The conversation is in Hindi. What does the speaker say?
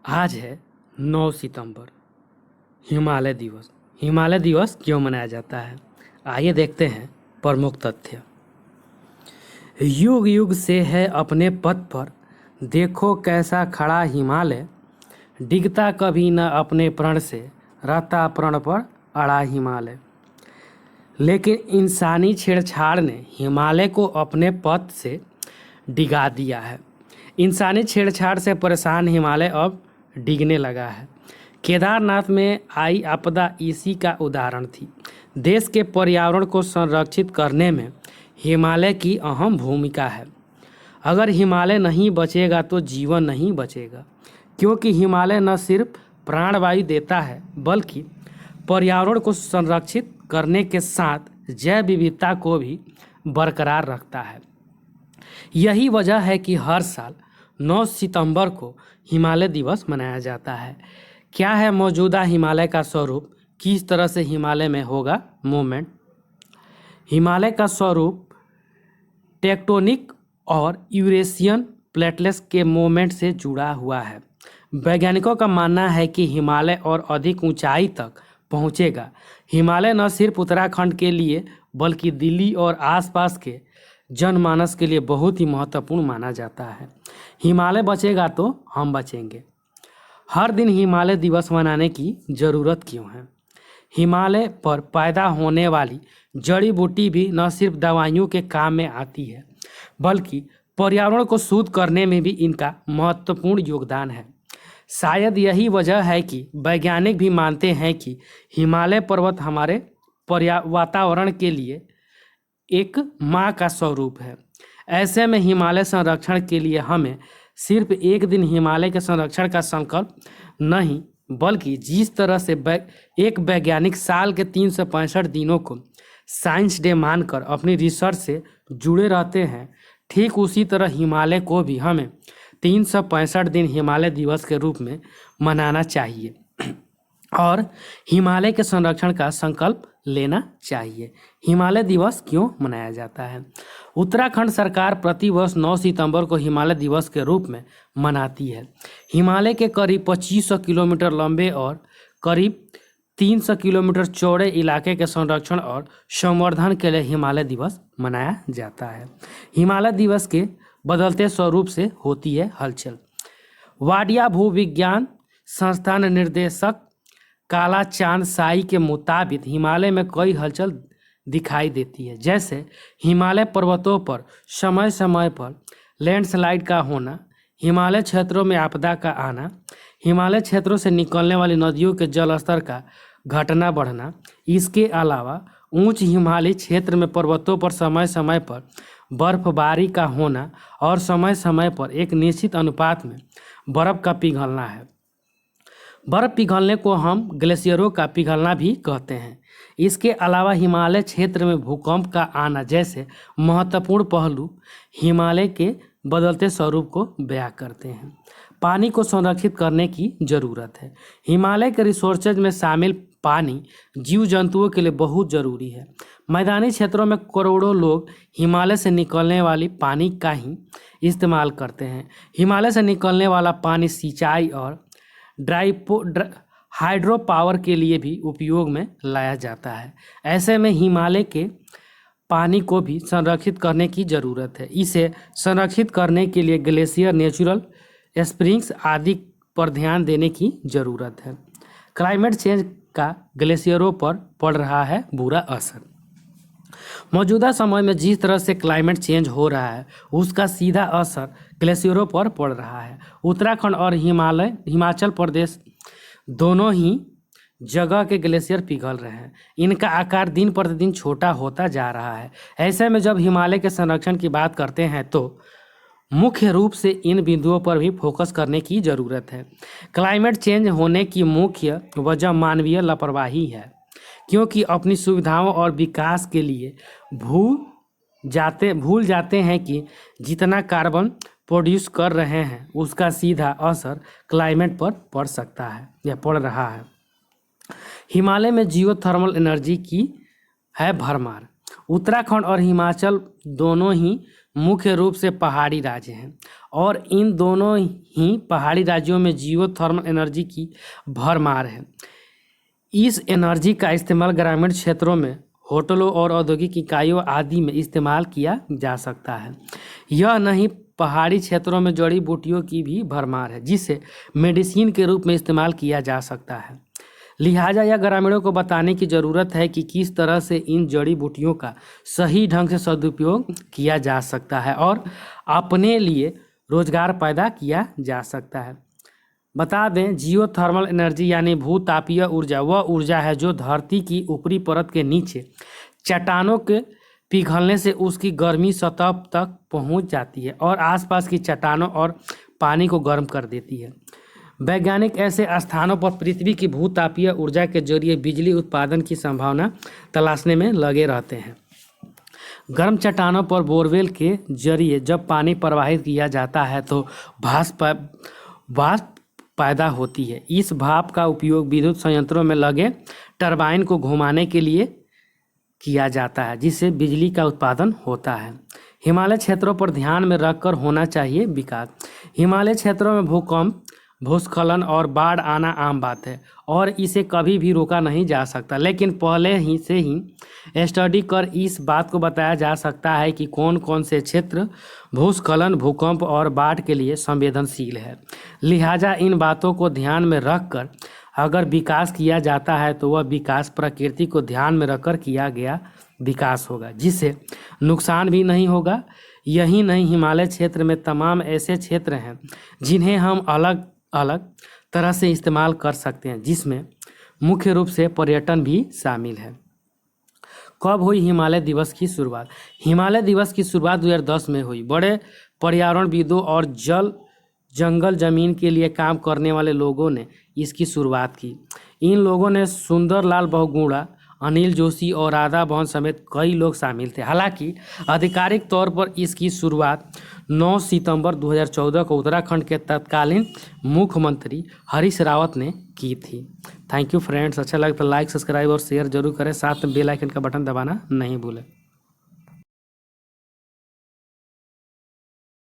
आज है 9 सितंबर, हिमालय दिवस। हिमालय दिवस क्यों मनाया जाता है? आइए देखते हैं प्रमुख तथ्य। युग युग से है अपने पथ पर, देखो कैसा खड़ा हिमालय। डिगता कभी न अपने प्रण से, रहता प्रण पर अड़ा हिमालय। लेकिन इंसानी छेड़छाड़ ने हिमालय को अपने पथ से डिगा दिया है। इंसानी छेड़छाड़ से परेशान हिमालय अब डिगने लगा है। केदारनाथ में आई आपदा इसी का उदाहरण थी। देश के पर्यावरण को संरक्षित करने में हिमालय की अहम भूमिका है। अगर हिमालय नहीं बचेगा तो जीवन नहीं बचेगा, क्योंकि हिमालय न सिर्फ प्राणवायु देता है बल्कि पर्यावरण को संरक्षित करने के साथ जैव विविधता को भी बरकरार रखता है। यही वजह है कि हर साल 9 सितंबर को हिमालय दिवस मनाया जाता है। क्या है मौजूदा हिमालय का स्वरूप? किस तरह से हिमालय में होगा मूवमेंट? हिमालय का स्वरूप टेक्टोनिक और यूरेशियन प्लेटलेट्स के मूवमेंट से जुड़ा हुआ है। वैज्ञानिकों का मानना है कि हिमालय और अधिक ऊंचाई तक पहुंचेगा। हिमालय न सिर्फ उत्तराखंड के लिए बल्कि दिल्ली और आसपास के जनमानस के लिए बहुत ही महत्वपूर्ण माना जाता है। हिमालय बचेगा तो हम बचेंगे। हर दिन हिमालय दिवस मनाने की ज़रूरत क्यों है? हिमालय पर पैदा होने वाली जड़ी बूटी भी न सिर्फ दवाइयों के काम में आती है बल्कि पर्यावरण को शुद्ध करने में भी इनका महत्वपूर्ण योगदान है। शायद यही वजह है कि वैज्ञानिक भी मानते हैं कि हिमालय पर्वत हमारे वातावरण के लिए एक माँ का स्वरूप है। ऐसे में हिमालय संरक्षण के लिए हमें सिर्फ एक दिन हिमालय के संरक्षण का संकल्प नहीं, बल्कि जिस तरह से एक वैज्ञानिक साल के 365 दिनों को साइंस डे मानकर अपनी रिसर्च से जुड़े रहते हैं, ठीक उसी तरह हिमालय को भी हमें 365 दिन हिमालय दिवस के रूप में मनाना चाहिए और हिमालय के संरक्षण का संकल्प लेना चाहिए। हिमालय दिवस क्यों मनाया जाता है? उत्तराखंड सरकार प्रतिवर्ष 9 सितंबर को हिमालय दिवस के रूप में मनाती है। हिमालय के करीब 2500 किलोमीटर लंबे और करीब 300 किलोमीटर चौड़े इलाके के संरक्षण और संवर्धन के लिए हिमालय दिवस मनाया जाता है। हिमालय दिवस के बदलते स्वरूप से होती है हलचल। वाडिया भूविज्ञान संस्थान निर्देशक काला चांद साई के मुताबिक हिमालय में कई हलचल दिखाई देती है, जैसे हिमालय पर्वतों पर समय समय पर लैंडस्लाइड का होना, हिमालय क्षेत्रों में आपदा का आना, हिमालय क्षेत्रों से निकलने वाली नदियों के जल स्तर का घटना बढ़ना। इसके अलावा उच्च हिमालयी क्षेत्र में पर्वतों पर समय समय पर बर्फबारी का होना और समय समय पर एक निश्चित अनुपात में बर्फ का पिघलना है। बर्फ पिघलने को हम ग्लेशियरों का पिघलना भी कहते हैं। इसके अलावा हिमालय क्षेत्र में भूकंप का आना जैसे महत्वपूर्ण पहलू हिमालय के बदलते स्वरूप को बयां करते हैं। पानी को संरक्षित करने की ज़रूरत है। हिमालय के रिसोर्सेज में शामिल पानी जीव जंतुओं के लिए बहुत ज़रूरी है। मैदानी क्षेत्रों में करोड़ों लोग हिमालय से निकलने वाली पानी का ही इस्तेमाल करते हैं। हिमालय से निकलने वाला पानी सिंचाई और हाइड्रो पावर के लिए भी उपयोग में लाया जाता है। ऐसे में हिमालय के पानी को भी संरक्षित करने की ज़रूरत है। इसे संरक्षित करने के लिए ग्लेशियर, नेचुरल स्प्रिंग्स आदि पर ध्यान देने की ज़रूरत है। क्लाइमेट चेंज का ग्लेशियरों पर पड़ रहा है बुरा असर। मौजूदा समय में जिस तरह से क्लाइमेट चेंज हो रहा है उसका सीधा असर ग्लेशियरों पर पड़ रहा है। उत्तराखंड और हिमाचल प्रदेश दोनों ही जगह के ग्लेशियर पिघल रहे हैं। इनका आकार दिन प्रतिदिन छोटा होता जा रहा है। ऐसे में जब हिमालय के संरक्षण की बात करते हैं तो मुख्य रूप से इन बिंदुओं पर भी फोकस करने की ज़रूरत है। क्लाइमेट चेंज होने की मुख्य वजह मानवीय लापरवाही है, क्योंकि अपनी सुविधाओं और विकास के लिए भूल जाते हैं कि जितना कार्बन प्रोड्यूस कर रहे हैं उसका सीधा असर क्लाइमेट पर पड़ सकता है या पड़ रहा है। हिमालय में जियोथर्मल एनर्जी की है भरमार। उत्तराखंड और हिमाचल दोनों ही मुख्य रूप से पहाड़ी राज्य हैं और इन दोनों ही पहाड़ी राज्यों में जियोथर्मल एनर्जी की भरमार है। इस एनर्जी का इस्तेमाल ग्रामीण क्षेत्रों में होटलों और औद्योगिक इकाइयों आदि में इस्तेमाल किया जा सकता है। यह नहीं, पहाड़ी क्षेत्रों में जड़ी बूटियों की भी भरमार है जिसे मेडिसिन के रूप में इस्तेमाल किया जा सकता है। लिहाजा यह ग्रामीणों को बताने की ज़रूरत है कि किस तरह से इन जड़ी बूटियों का सही ढंग से सदुपयोग किया जा सकता है और अपने लिए रोजगार पैदा किया जा सकता है। बता दें, जियोथर्मल एनर्जी यानी भूतापीय ऊर्जा वह ऊर्जा है जो धरती की ऊपरी परत के नीचे चट्टानों के पिघलने से उसकी गर्मी सतह तक पहुंच जाती है और आसपास की चट्टानों और पानी को गर्म कर देती है। वैज्ञानिक ऐसे स्थानों पर पृथ्वी की भूतापीय ऊर्जा के जरिए बिजली उत्पादन की संभावना तलाशने में लगे रहते हैं। गर्म चट्टानों पर बोरवेल के जरिए जब पानी प्रवाहित किया जाता है तो भाप पैदा होती है। इस भाप का उपयोग विद्युत संयंत्रों में लगे टरबाइन को घुमाने के लिए किया जाता है जिससे बिजली का उत्पादन होता है। हिमालय क्षेत्रों पर ध्यान में रखकर होना चाहिए विकास। हिमालय क्षेत्रों में भूकंप, भूस्खलन और बाढ़ आना आम बात है और इसे कभी भी रोका नहीं जा सकता, लेकिन पहले ही से ही स्टडी कर इस बात को बताया जा सकता है कि कौन कौन से क्षेत्र भूस्खलन, भूकंप और बाढ़ के लिए संवेदनशील है। लिहाजा इन बातों को ध्यान में रखकर अगर विकास किया जाता है तो वह विकास प्रकृति को ध्यान में रखकर किया गया विकास होगा जिससे नुकसान भी नहीं होगा। यही नहीं, हिमालय क्षेत्र में तमाम ऐसे क्षेत्र हैं जिन्हें हम अलग अलग तरह से इस्तेमाल कर सकते हैं, जिसमें मुख्य रूप से पर्यटन भी शामिल है। कब हुई हिमालय दिवस की शुरुआत? हिमालय दिवस की शुरुआत 2010 में हुई। बड़े पर्यावरणविदों और जंगल जमीन के लिए काम करने वाले लोगों ने इसकी शुरुआत की। इन लोगों ने सुंदरलाल बहुगुणा, अनिल जोशी और राधा भवन समेत कई लोग शामिल थे। हालांकि आधिकारिक तौर पर इसकी शुरुआत 9 सितंबर 2014 को उत्तराखंड के तत्कालीन मुख्यमंत्री हरीश रावत ने की थी। Thank you friends. अच्छा लगे तो लाइक, सब्सक्राइब और शेयर जरूर करें। साथ में बेल आइकन का बटन दबाना नहीं भूलें।